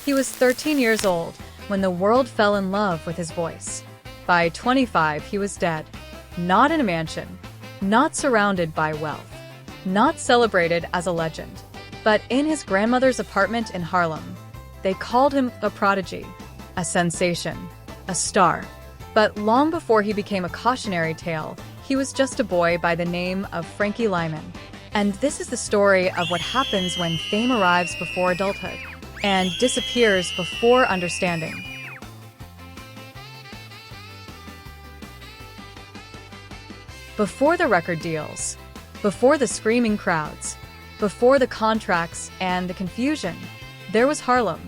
He was 13 years old when the world fell in love with his voice. By 25, he was dead. Not in a mansion, not surrounded by wealth, not celebrated as a legend, but in his grandmother's apartment in Harlem. They called him a prodigy, a sensation, a star. But long before he became a cautionary tale, he was just a boy by the name of Frankie Lymon. And this is the story of what happens when fame arrives before adulthood and disappears before understanding. Before the record deals, before the screaming crowds, before the contracts and the confusion, there was Harlem.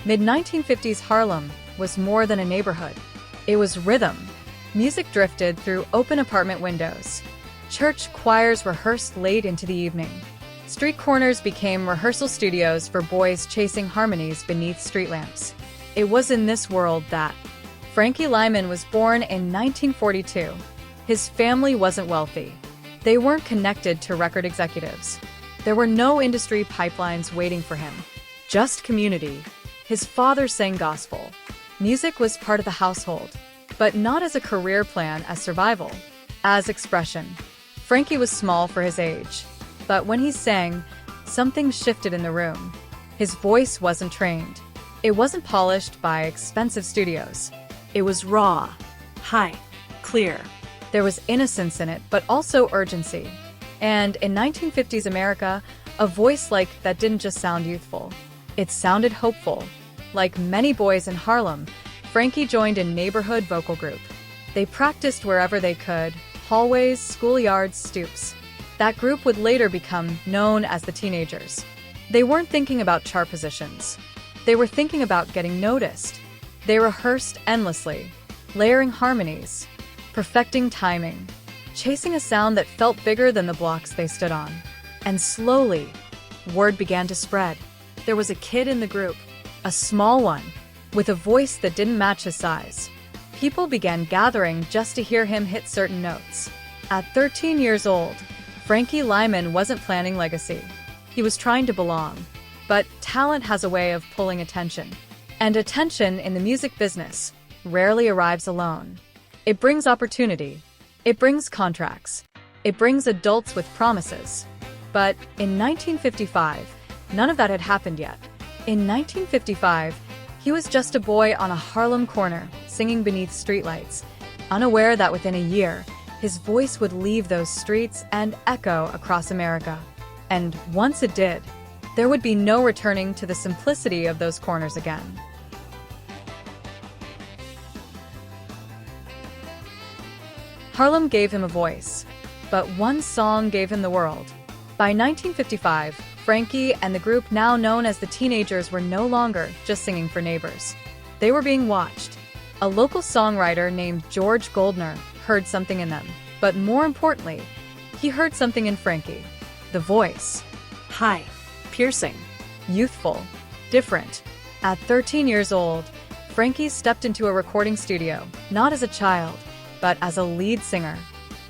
Mid-1950s Harlem was more than a neighborhood. It was rhythm. Music drifted through open apartment windows. Church choirs rehearsed late into the evening. Street corners became rehearsal studios for boys chasing harmonies beneath street lamps. It was in this world that Frankie Lymon was born in 1942. His family wasn't wealthy. They weren't connected to record executives. There were no industry pipelines waiting for him. Just community. His father sang gospel. Music was part of the household, but not as a career plan, as survival, as expression. Frankie was small for his age, but when he sang, something shifted in the room. His voice wasn't trained. It wasn't polished by expensive studios. It was raw, high, clear. There was innocence in it, but also urgency. And in 1950s America, a voice like that didn't just sound youthful. It sounded hopeful. Like many boys in Harlem, Frankie joined a neighborhood vocal group. They practiced wherever they could, hallways, schoolyards, stoops. That group would later become known as the Teenagers. They weren't thinking about chart positions. They were thinking about getting noticed. They rehearsed endlessly, layering harmonies, perfecting timing, chasing a sound that felt bigger than the blocks they stood on. And slowly, word began to spread. There was a kid in the group, a small one, with a voice that didn't match his size. People began gathering just to hear him hit certain notes. At 13 years old, Frankie Lymon wasn't planning legacy. He was trying to belong. But talent has a way of pulling attention. And attention in the music business rarely arrives alone. It brings opportunity. It brings contracts. It brings adults with promises. But in 1955, none of that had happened yet. In 1955, he was just a boy on a Harlem corner, singing beneath streetlights, unaware that within a year, his voice would leave those streets and echo across America. And once it did, there would be no returning to the simplicity of those corners again. Harlem gave him a voice, but one song gave him the world. By 1955, Frankie and the group now known as the Teenagers were no longer just singing for neighbors. They were being watched. A local songwriter named George Goldner heard something in them, but more importantly, he heard something in Frankie. The voice. High, piercing, youthful, different. At 13 years old, Frankie stepped into a recording studio, not as a child, but as a lead singer.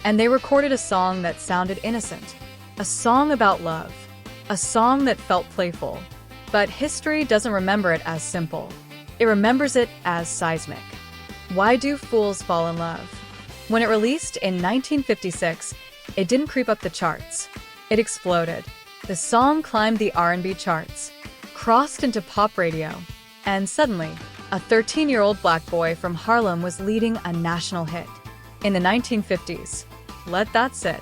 And they recorded a song that sounded innocent, a song about love, a song that felt playful. But history doesn't remember it as simple. It remembers it as seismic. Why Do Fools Fall in Love? When it released in 1956, it didn't creep up the charts. It exploded. The song climbed the R&B charts, crossed into pop radio, and suddenly, a 13-year-old black boy from Harlem was leading a national hit. In the 1950s, let that sit.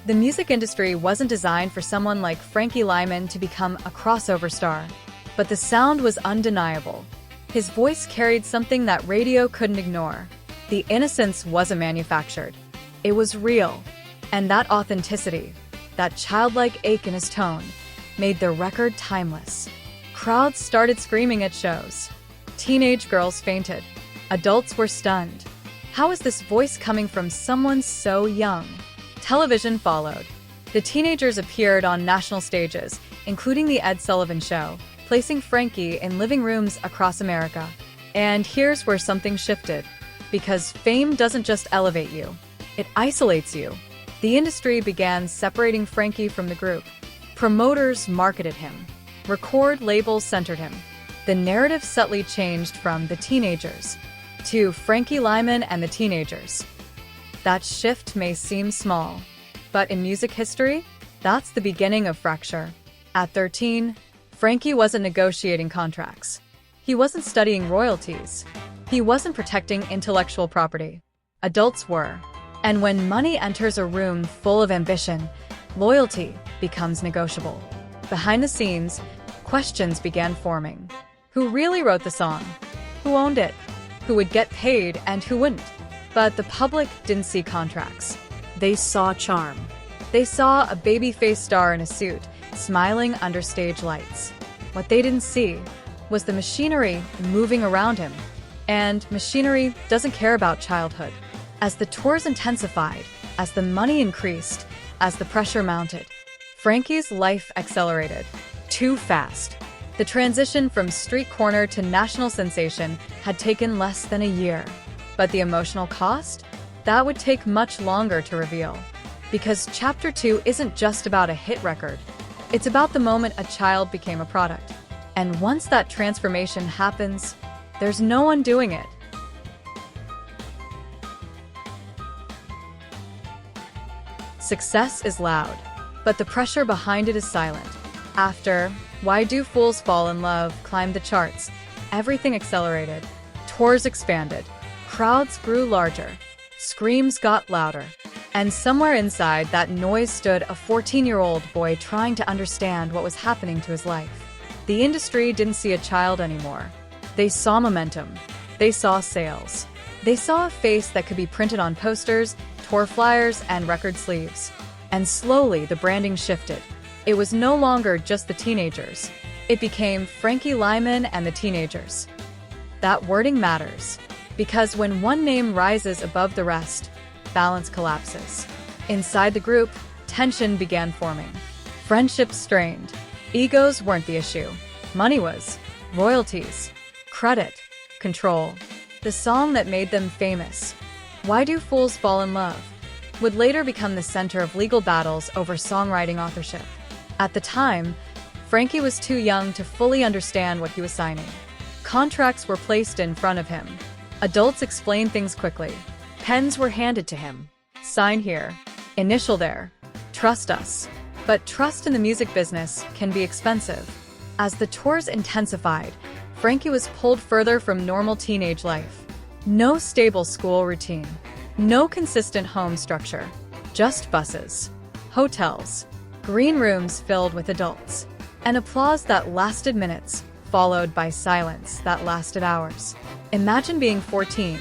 The music industry wasn't designed for someone like Frankie Lymon to become a crossover star, but the sound was undeniable. His voice carried something that radio couldn't ignore. The innocence wasn't manufactured. It was real. And that authenticity, that childlike ache in his tone, made the record timeless. Crowds started screaming at shows. Teenage girls fainted. Adults were stunned. How is this voice coming from someone so young? Television followed. The Teenagers appeared on national stages, including The Ed Sullivan Show, placing Frankie in living rooms across America. And here's where something shifted. Because fame doesn't just elevate you, it isolates you. The industry began separating Frankie from the group. Promoters marketed him. Record labels centered him. the narrative subtly changed from the teenagers to Frankie Lymon and the teenagers. That shift may seem small, but in music history, that's the beginning of fracture. At 13, Frankie wasn't negotiating contracts. He wasn't studying royalties. He wasn't protecting intellectual property. Adults were. And when money enters a room full of ambition, loyalty becomes negotiable. Behind the scenes, questions began forming. Who really wrote the song? Who owned it? Who would get paid and who wouldn't? But the public didn't see contracts. They saw charm. They saw a baby-faced star in a suit, smiling under stage lights. What they didn't see was the machinery moving around him. And machinery doesn't care about childhood. As the tours intensified, as the money increased, as the pressure mounted, Frankie's life accelerated. Too fast. The transition from street corner to national sensation had taken less than a year. But the emotional cost? That would take much longer to reveal. Because Chapter 2 isn't just about a hit record. It's about the moment a child became a product. And once that transformation happens, there's no undoing it. Success is loud, but the pressure behind it is silent. After Why Do Fools Fall in Love climbed the charts, everything accelerated. Tours expanded. Crowds grew larger. Screams got louder. And somewhere inside that noise stood a 14-year-old boy trying to understand what was happening to his life. The industry didn't see a child anymore. They saw momentum. They saw sales. They saw a face that could be printed on posters, tour flyers, and record sleeves. And slowly the branding shifted. It was no longer just the teenagers. It became Frankie Lymon and the teenagers. That wording matters, because when one name rises above the rest, balance collapses. Inside the group, tension began forming. Friendships strained. Egos weren't the issue. Money was. Royalties. Credit. Control. The song that made them famous, Why Do Fools Fall in Love, would later become the center of legal battles over songwriting authorship. At the time, Frankie was too young to fully understand what he was signing. Contracts were placed in front of him. Adults explained things quickly. Pens were handed to him. Sign here. Initial there. Trust us. But trust in the music business can be expensive. As the tours intensified, Frankie was pulled further from normal teenage life. No stable school routine. No consistent home structure. Just buses. Hotels. Green rooms filled with adults. And applause that lasted minutes, followed by silence that lasted hours. Imagine being 14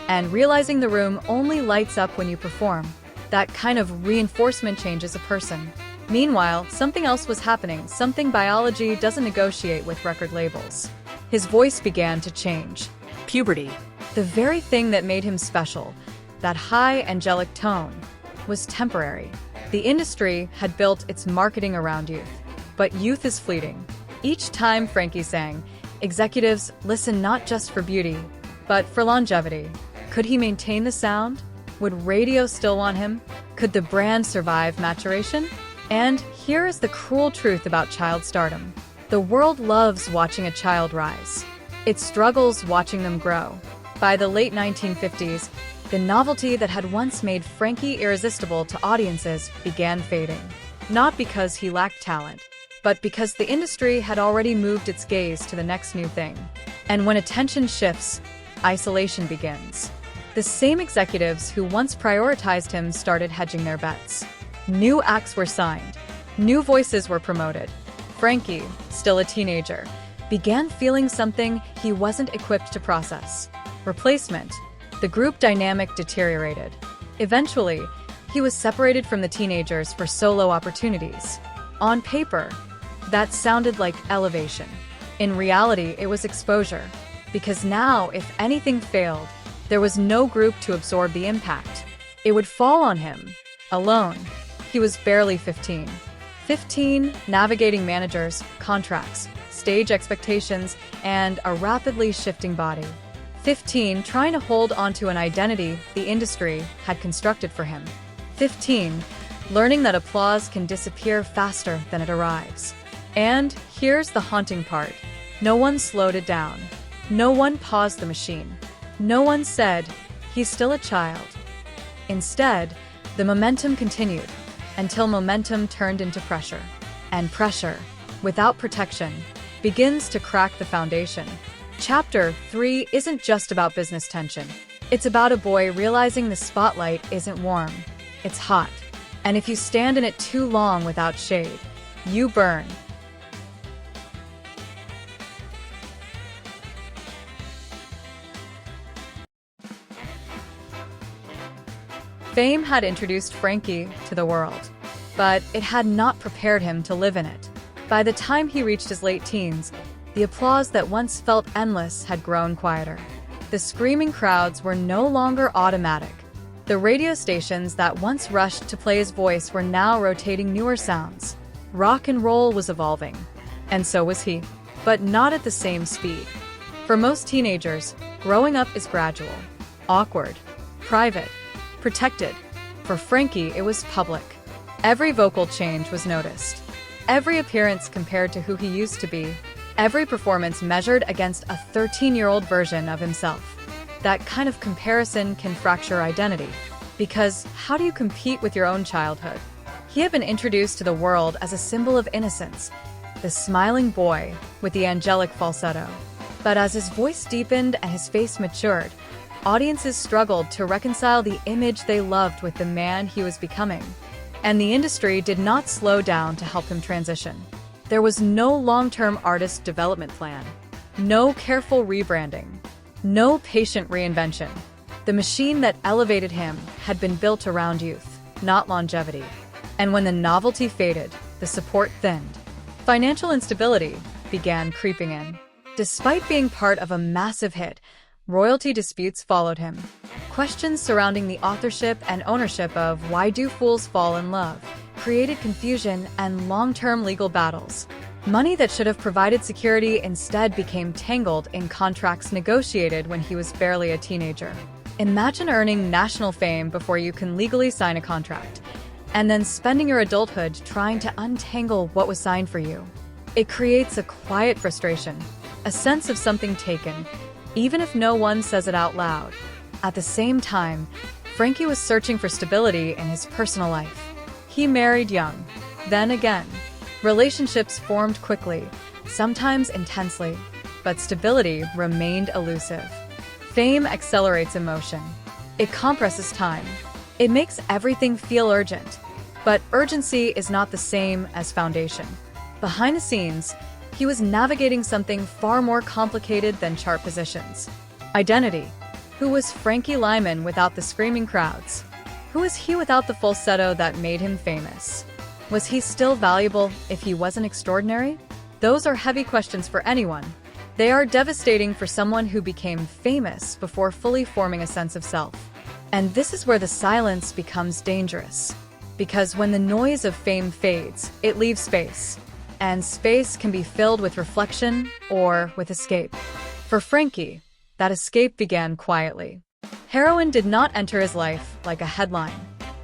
and realizing the room only lights up when you perform. That kind of reinforcement changes a person. Meanwhile, something else was happening, something biology doesn't negotiate with record labels. His voice began to change. Puberty. The very thing that made him special, that high, angelic tone, was temporary. The industry had built its marketing around youth. But youth is fleeting. Each time Frankie sang, executives listened not just for beauty, but for longevity. Could he maintain the sound? Would radio still want him? Could the brand survive maturation? And here is the cruel truth about child stardom. The world loves watching a child rise. It struggles watching them grow. By the late 1950s, the novelty that had once made Frankie irresistible to audiences began fading. Not because he lacked talent, but because the industry had already moved its gaze to the next new thing. And when attention shifts, isolation begins. The same executives who once prioritized him started hedging their bets. New acts were signed. New voices were promoted. Frankie, still a teenager, began feeling something he wasn't equipped to process. Replacement. The group dynamic deteriorated. Eventually, he was separated from the teenagers for solo opportunities. On paper, that sounded like elevation. In reality, it was exposure. Because now, if anything failed, there was no group to absorb the impact. It would fall on him, alone. He was barely 15. 15, navigating managers, contracts, stage expectations, and a rapidly shifting body. 15, trying to hold onto an identity the industry had constructed for him. 15, learning that applause can disappear faster than it arrives. And here's the haunting part. No one slowed it down. No one paused the machine. No one said, "He's still a child." Instead, the momentum continued until momentum turned into pressure. And pressure, without protection, begins to crack the foundation. Chapter 3 isn't just about business tension. It's about a boy realizing the spotlight isn't warm, it's hot. And if you stand in it too long without shade, you burn. Fame had introduced Frankie to the world, but it had not prepared him to live in it. By the time he reached his late teens, the applause that once felt endless had grown quieter. The screaming crowds were no longer automatic. The radio stations that once rushed to play his voice were now rotating newer sounds. Rock and roll was evolving, and so was he, but not at the same speed. For most teenagers, growing up is gradual, awkward, private, protected. For Frankie, it was public. Every vocal change was noticed. Every appearance compared to who he used to be. Every performance measured against a 13-year-old version of himself. That kind of comparison can fracture identity, because how do you compete with your own childhood? He had been introduced to the world as a symbol of innocence, the smiling boy with the angelic falsetto. But as his voice deepened and his face matured, audiences struggled to reconcile the image they loved with the man he was becoming. And the industry did not slow down to help him transition. There was no long-term artist development plan, no careful rebranding, no patient reinvention. The machine that elevated him had been built around youth, not longevity. And when the novelty faded, the support thinned. Financial instability began creeping in. Despite being part of a massive hit, royalty disputes followed him. Questions surrounding the authorship and ownership of Why Do Fools Fall in Love created confusion and long-term legal battles. Money that should have provided security instead became tangled in contracts negotiated when he was barely a teenager. Imagine earning national fame before you can legally sign a contract, and then spending your adulthood trying to untangle what was signed for you. It creates a quiet frustration, a sense of something taken, even if no one says it out loud. At the same time, Frankie was searching for stability in his personal life. He married young. Then again, relationships formed quickly, sometimes intensely, but stability remained elusive. Fame accelerates emotion. It compresses time. It makes everything feel urgent. But urgency is not the same as foundation. Behind the scenes, he was navigating something far more complicated than chart positions. Identity. Who was Frankie Lymon without the screaming crowds? Who was he without the falsetto that made him famous? Was he still valuable if he wasn't extraordinary? Those are heavy questions for anyone. They are devastating for someone who became famous before fully forming a sense of self. And this is where the silence becomes dangerous. Because when the noise of fame fades, it leaves space. And space can be filled with reflection or with escape. For Frankie, that escape began quietly. Heroin did not enter his life like a headline.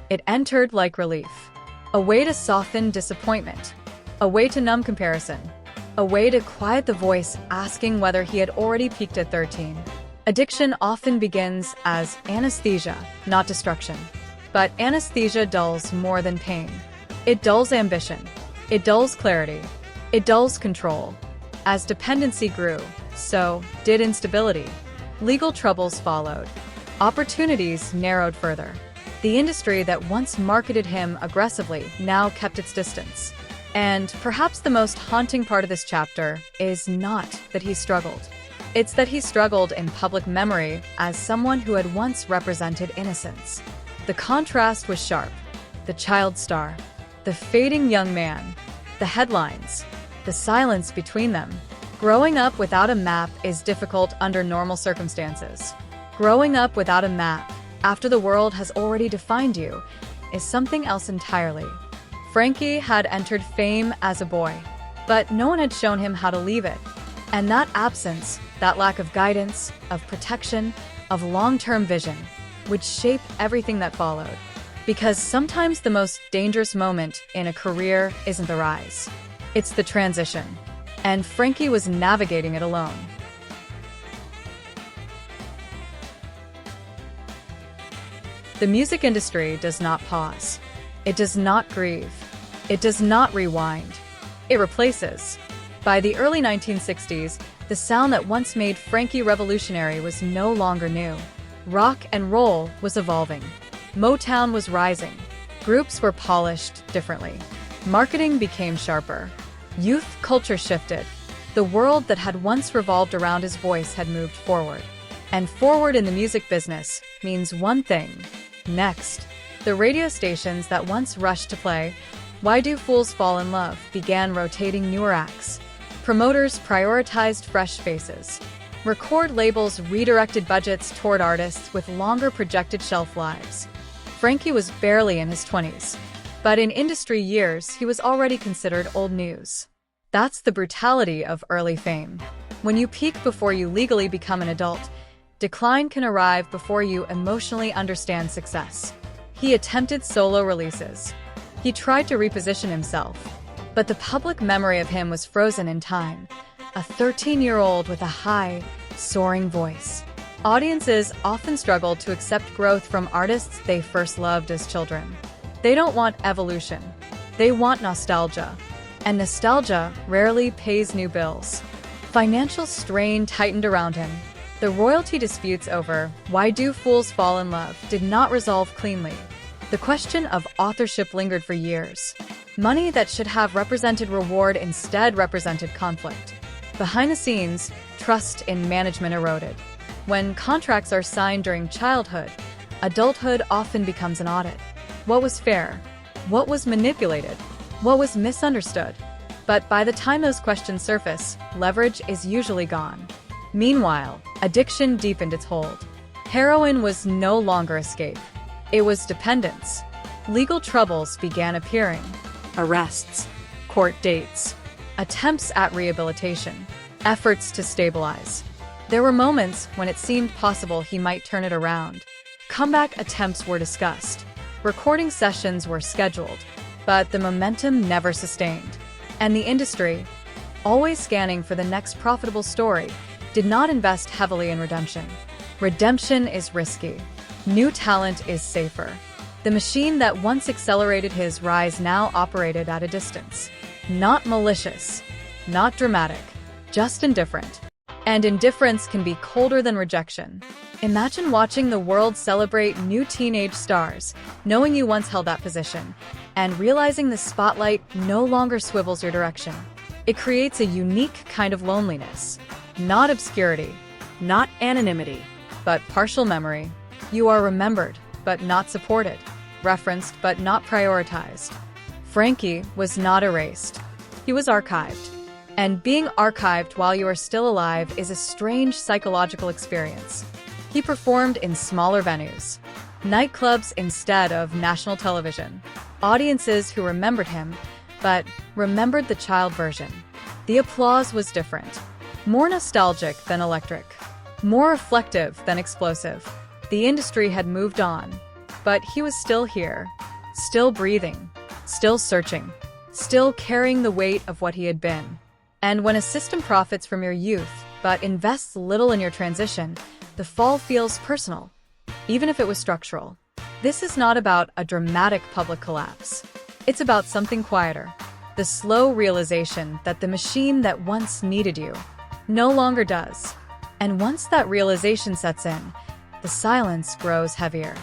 It entered like relief. A way to soften disappointment. A way to numb comparison. A way to quiet the voice asking whether he had already peaked at 13. Addiction often begins as anesthesia, not destruction. But anesthesia dulls more than pain. It dulls ambition. It dulls clarity. It dulls control. As dependency grew, so did instability. Legal troubles followed. Opportunities narrowed further. The industry that once marketed him aggressively now kept its distance. And perhaps the most haunting part of this chapter is not that he struggled. It's that he struggled in public memory as someone who had once represented innocence. The contrast was sharp. The child star, the fading young man, the headlines, the silence between them. Growing up without a map is difficult under normal circumstances. Growing up without a map, after the world has already defined you, is something else entirely. Frankie had entered fame as a boy, but no one had shown him how to leave it. And that absence, that lack of guidance, of protection, of long-term vision, would shape everything that followed. Because sometimes the most dangerous moment in a career isn't the rise. It's the transition. and Frankie was navigating it alone. The music industry does not pause. It does not grieve. It does not rewind. It replaces. By the early 1960s, the sound that once made Frankie revolutionary was no longer new. Rock and roll was evolving. Motown was rising. Groups were polished differently. Marketing became sharper. Youth culture shifted. The world that had once revolved around his voice had moved forward. And forward in the music business means one thing: next. The radio stations that once rushed to play "Why Do Fools Fall in Love" began rotating newer acts. Promoters prioritized fresh faces. Record labels redirected budgets toward artists with longer projected shelf lives. Frankie was barely in his 20s, but in industry years he was already considered old news. That's the brutality of early fame. When you peak before you legally become an adult, decline can arrive before you emotionally understand success. He attempted solo releases. He tried to reposition himself, but the public memory of him was frozen in time. A 13-year-old with a high, soaring voice. Audiences often struggle to accept growth from artists they first loved as children. They don't want evolution. They want nostalgia. And nostalgia rarely pays new bills. Financial strain tightened around him. The royalty disputes over "Why Do Fools Fall in Love" did not resolve cleanly. The question of authorship lingered for years. Money that should have represented reward instead represented conflict. Behind the scenes, trust in management eroded. When contracts are signed during childhood, adulthood often becomes an audit. What was fair? What was manipulated? What was misunderstood? But by the time those questions surface, leverage is usually gone. Meanwhile, addiction deepened its hold. Heroin was no longer escape. It was dependence. Legal troubles began appearing. Arrests, court dates, attempts at rehabilitation, efforts to stabilize. There were moments when it seemed possible he might turn it around. Comeback attempts were discussed. Recording sessions were scheduled, but the momentum never sustained. And the industry, always scanning for the next profitable story, did not invest heavily in redemption. Redemption is risky. New talent is safer. The machine that once accelerated his rise now operated at a distance. Not malicious, not dramatic, just indifferent. And indifference can be colder than rejection. Imagine watching the world celebrate new teenage stars, knowing you once held that position, and realizing the spotlight no longer swivels your direction. It creates a unique kind of loneliness. Not obscurity, not anonymity, but partial memory. You are remembered, but not supported. Referenced, but not prioritized. Frankie was not erased. He was archived. And being archived while you are still alive is a strange psychological experience. He performed in smaller venues, nightclubs instead of national television. Audiences who remembered him, but remembered the child version. The applause was different. More nostalgic than electric. More reflective than explosive. The industry had moved on, but he was still here, still breathing, still searching, still carrying the weight of what he had been. And when a system profits from your youth, but invests little in your transition, the fall feels personal, even if it was structural. This is not about a dramatic public collapse. It's about something quieter. The slow realization that the machine that once needed you no longer does. And once that realization sets in, the silence grows heavier.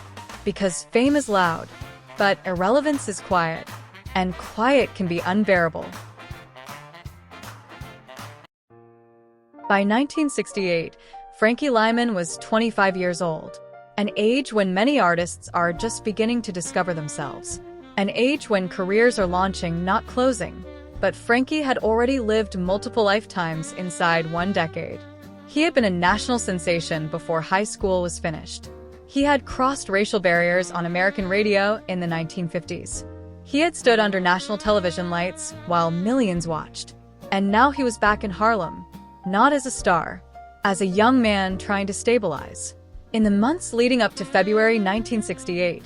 Because fame is loud, but irrelevance is quiet, and quiet can be unbearable. By 1968, Frankie Lymon was 25 years old, an age when many artists are just beginning to discover themselves, an age when careers are launching, not closing. But Frankie had already lived multiple lifetimes inside one decade. He had been a national sensation before high school was finished. He had crossed racial barriers on American radio in the 1950s. He had stood under national television lights while millions watched. And now he was back in Harlem, not as a star, as a young man trying to stabilize. In the months leading up to February 1968,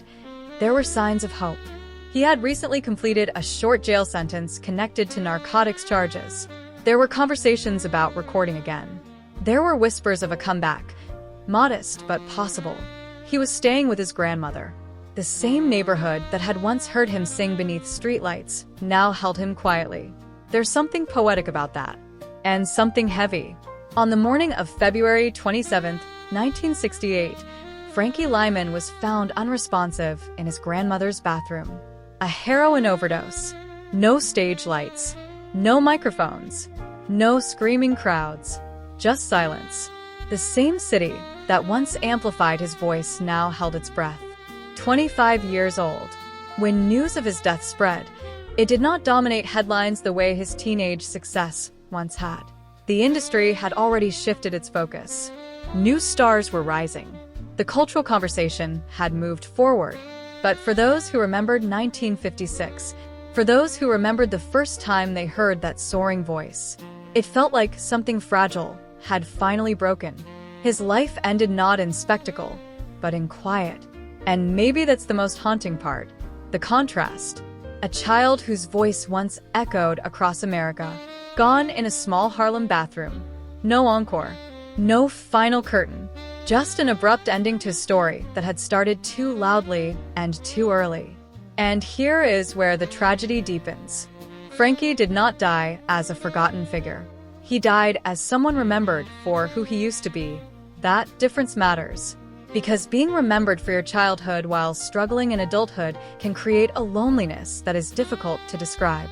there were signs of hope. He had recently completed a short jail sentence connected to narcotics charges. There were conversations about recording again. There were whispers of a comeback, modest but possible. He was staying with his grandmother. The same neighborhood that had once heard him sing beneath streetlights now held him quietly. There's something poetic about that. And something heavy. On the morning of February 27, 1968, Frankie Lymon was found unresponsive in his grandmother's bathroom. A heroin overdose. No stage lights. No microphones. No screaming crowds. Just silence. The same city that once amplified his voice now held its breath. 25 years old. When news of his death spread, it did not dominate headlines the way his teenage success once had. The industry had already shifted its focus. New stars were rising. The cultural conversation had moved forward. But for those who remembered 1956, for those who remembered the first time they heard that soaring voice, it felt like something fragile had finally broken. His life ended not in spectacle, but in quiet. And maybe that's the most haunting part, the contrast. A child whose voice once echoed across America, gone in a small Harlem bathroom. No encore, no final curtain, just an abrupt ending to a story that had started too loudly and too early. And here is where the tragedy deepens. Frankie did not die as a forgotten figure. He died as someone remembered for who he used to be. That difference matters. Because being remembered for your childhood while struggling in adulthood can create a loneliness that is difficult to describe.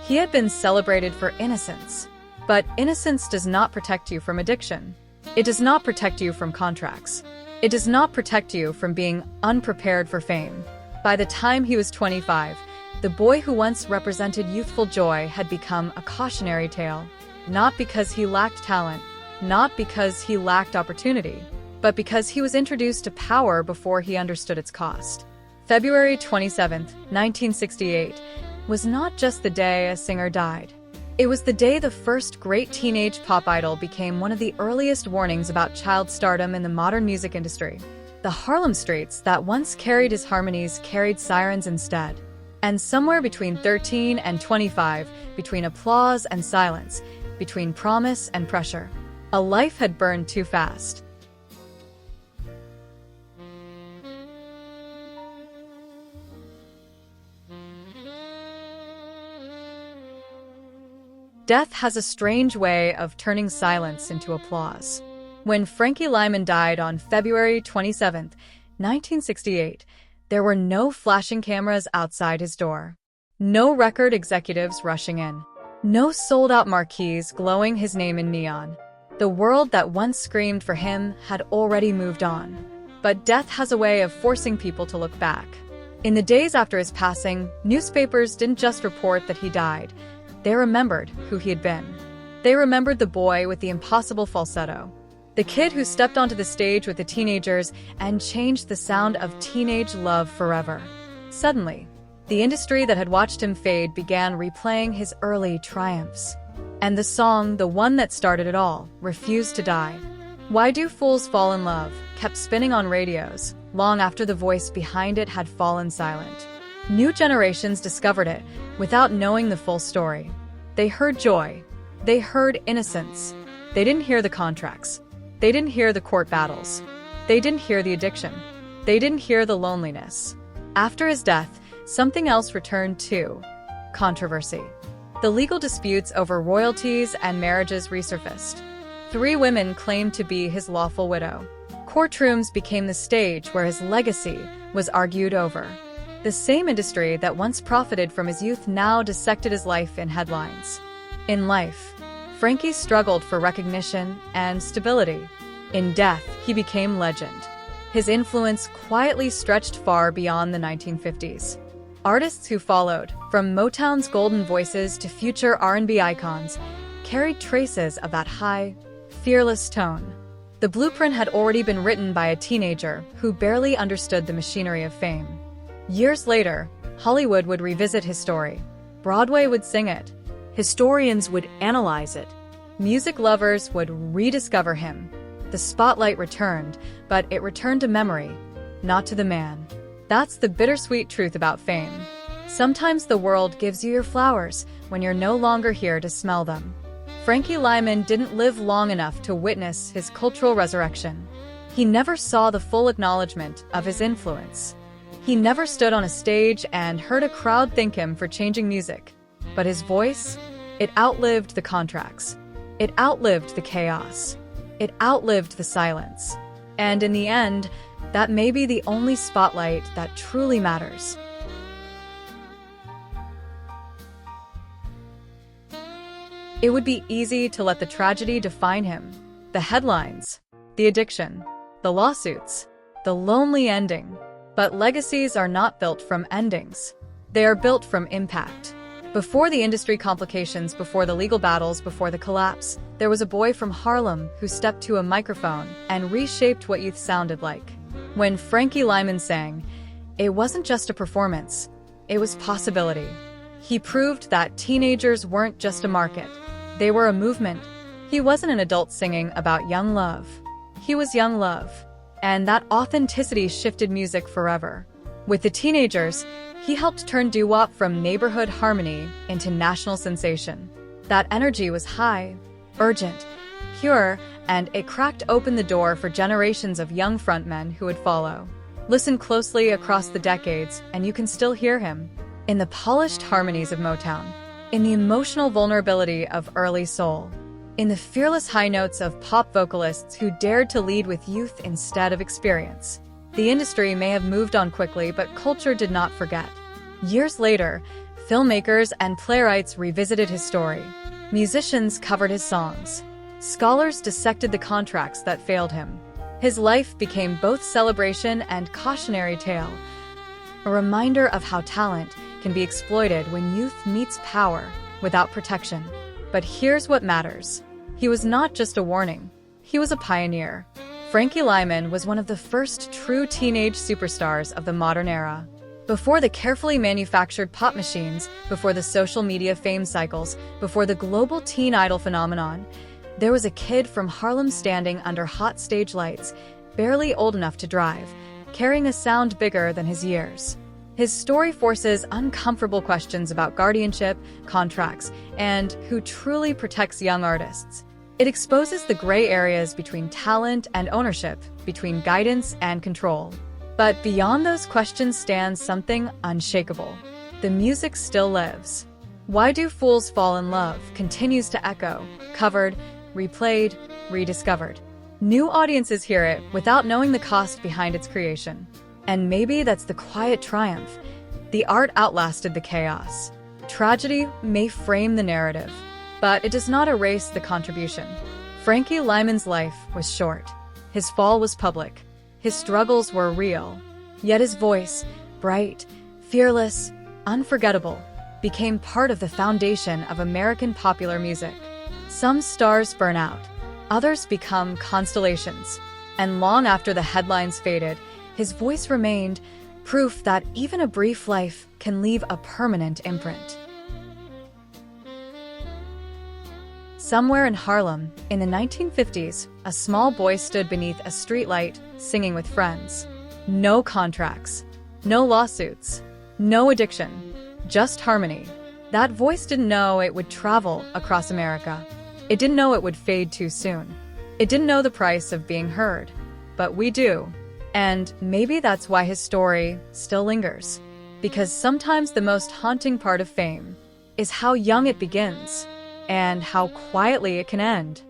He had been celebrated for innocence. But innocence does not protect you from addiction. It does not protect you from contracts. It does not protect you from being unprepared for fame. By the time he was 25, the boy who once represented youthful joy had become a cautionary tale. Not because he lacked talent, not because he lacked opportunity, but because he was introduced to power before he understood its cost. February 27, 1968, was not just the day a singer died. It was the day the first great teenage pop idol became one of the earliest warnings about child stardom in the modern music industry. The Harlem streets that once carried his harmonies carried sirens instead. And somewhere between 13 and 25, between applause and silence, between promise and pressure, a life had burned too fast. Death has a strange way of turning silence into applause. When Frankie Lymon died on February 27, 1968, there were no flashing cameras outside his door. No record executives rushing in. No sold-out marquees glowing his name in neon. The world that once screamed for him had already moved on. But death has a way of forcing people to look back. In the days after his passing, newspapers didn't just report that he died. They remembered who he had been. They remembered the boy with the impossible falsetto. The kid who stepped onto the stage with the teenagers and changed the sound of teenage love forever. Suddenly, the industry that had watched him fade began replaying his early triumphs. And the song, the one that started it all, refused to die. Why Do Fools Fall in Love kept spinning on radios, long after the voice behind it had fallen silent. New generations discovered it without knowing the full story. They heard joy. They heard innocence. They didn't hear the contracts. They didn't hear the court battles. They didn't hear the addiction. They didn't hear the loneliness. After his death, something else returned too: controversy. The legal disputes over royalties and marriages resurfaced. 3 women claimed to be his lawful widow. Courtrooms became the stage where his legacy was argued over. The same industry that once profited from his youth now dissected his life in headlines. In life, Frankie struggled for recognition and stability. In death, he became legend. His influence quietly stretched far beyond the 1950s. Artists who followed, from Motown's golden voices to future R&B icons, carried traces of that high, fearless tone. The blueprint had already been written by a teenager who barely understood the machinery of fame. Years later, Hollywood would revisit his story. Broadway would sing it. Historians would analyze it. Music lovers would rediscover him. The spotlight returned, but it returned to memory, not to the man. That's the bittersweet truth about fame. Sometimes the world gives you your flowers when you're no longer here to smell them. Frankie Lymon didn't live long enough to witness his cultural resurrection. He never saw the full acknowledgement of his influence. He never stood on a stage and heard a crowd thank him for changing music. But his voice, it outlived the contracts. It outlived the chaos. It outlived the silence. And in the end, that may be the only spotlight that truly matters. It would be easy to let the tragedy define him. The headlines, the addiction, the lawsuits, the lonely ending. But legacies are not built from endings. They are built from impact. Before the industry complications, before the legal battles, before the collapse, there was a boy from Harlem who stepped to a microphone and reshaped what youth sounded like. When Frankie Lymon sang, it wasn't just a performance, it was possibility. He proved that teenagers weren't just a market, they were a movement. He wasn't an adult singing about young love. He was young love. And that authenticity shifted music forever. With the teenagers, he helped turn doo-wop from neighborhood harmony into national sensation. That energy was high, urgent, pure, and it cracked open the door for generations of young frontmen who would follow. Listen closely across the decades, and you can still hear him. In the polished harmonies of Motown, in the emotional vulnerability of early soul, in the fearless high notes of pop vocalists who dared to lead with youth instead of experience. The industry may have moved on quickly, but culture did not forget. Years later, filmmakers and playwrights revisited his story. Musicians covered his songs. Scholars dissected the contracts that failed him. His life became both celebration and cautionary tale, a reminder of how talent can be exploited when youth meets power without protection. But here's what matters. He was not just a warning. He was a pioneer. Frankie Lymon was one of the first true teenage superstars of the modern era. Before the carefully manufactured pop machines, before the social media fame cycles, before the global teen idol phenomenon, there was a kid from Harlem standing under hot stage lights, barely old enough to drive, carrying a sound bigger than his years. His story forces uncomfortable questions about guardianship, contracts, and who truly protects young artists. It exposes the gray areas between talent and ownership, between guidance and control. But beyond those questions stands something unshakable. The music still lives. Why Do Fools Fall in Love continues to echo, covered, replayed, rediscovered. New audiences hear it without knowing the cost behind its creation. And maybe that's the quiet triumph. The art outlasted the chaos. Tragedy may frame the narrative, but it does not erase the contribution. Frankie Lymon's life was short. His fall was public. His struggles were real. Yet his voice, bright, fearless, unforgettable, became part of the foundation of American popular music. Some stars burn out, others become constellations, and long after the headlines faded, his voice remained, proof that even a brief life can leave a permanent imprint. Somewhere in Harlem, in the 1950s, a small boy stood beneath a streetlight, singing with friends. No contracts, no lawsuits, no addiction, just harmony. That voice didn't know it would travel across America. It didn't know it would fade too soon. It didn't know the price of being heard. But we do. And maybe that's why his story still lingers. Because sometimes the most haunting part of fame is how young it begins and how quietly it can end.